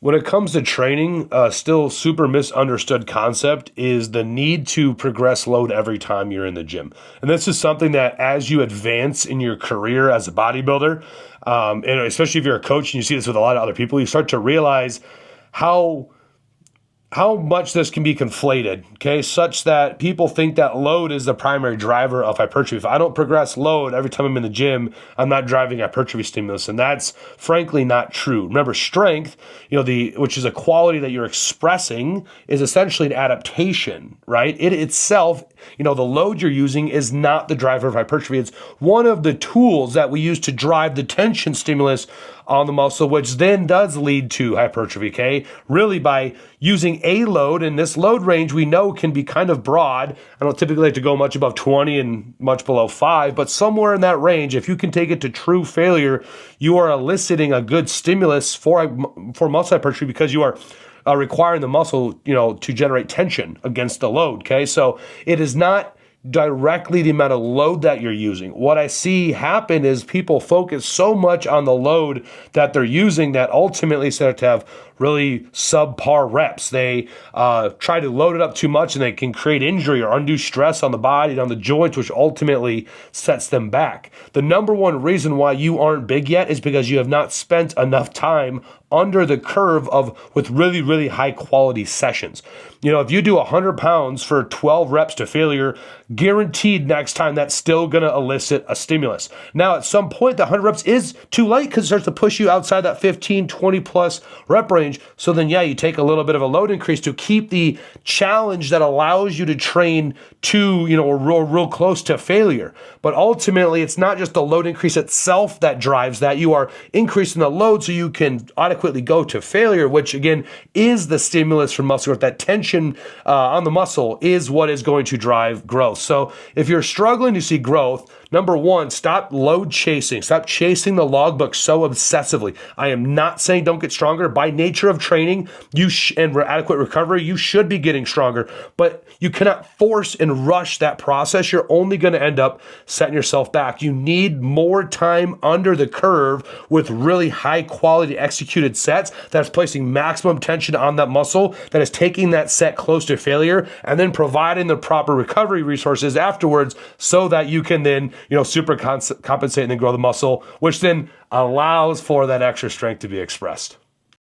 When it comes to training, still super misunderstood concept is the need to progress load every time you're in the gym. And this is something that as you advance in your career as a bodybuilder, and especially if you're a coach and you see this with a lot of other people, you start to realize how how much this can be conflated, okay, such that people think that load is the primary driver of hypertrophy. If I don't progress load every time I'm in the gym, I'm not driving hypertrophy stimulus, and that's frankly not true. Remember, strength, which is a quality that you're expressing, is essentially an adaptation, right? It itself, the load you're using is not the driver of hypertrophy. It's one of the tools that we use to drive the tension stimulus on the muscle, which then does lead to hypertrophy, okay? Really by using a load, and this load range we know can be kind of broad. I don't typically like to go much above 20 and much below 5, but somewhere in that range, if you can take it to true failure, you are eliciting a good stimulus for muscle hypertrophy because you are requiring the muscle, to generate tension against the load, okay? So it is not directly the amount of load that you're using. What I see happen is people focus so much on the load that they're using that ultimately start to have really subpar reps. They try to load it up too much and they can create injury or undue stress on the body and on the joints, which ultimately sets them back. The number one reason why you aren't big yet is because you have not spent enough time under the curve with really, really high quality sessions. If you do 100 pounds for 12 reps to failure, guaranteed next time that's still going to elicit a stimulus. Now, at some point, the 100 reps is too light because it starts to push you outside that 15, 20 plus rep range. So then, you take a little bit of a load increase to keep the challenge that allows you to train to, real close to failure. But ultimately, it's not just the load increase itself that drives that. You are increasing the load so you can adequately go to failure, which again is the stimulus for muscle growth. That tension on the muscle is what is going to drive growth. So if you're struggling to see growth, number one, stop load chasing. Stop chasing the logbook so obsessively. I am not saying don't get stronger. By nature of training and adequate recovery, you should be getting stronger, but you cannot force and rush that process. You're only going to end up setting yourself back. You need more time under the curve with really high quality executed sets that's placing maximum tension on that muscle, that is taking that set close to failure, and then providing the proper recovery resources afterwards so that you can then super compensate and then grow the muscle, which then allows for that extra strength to be expressed.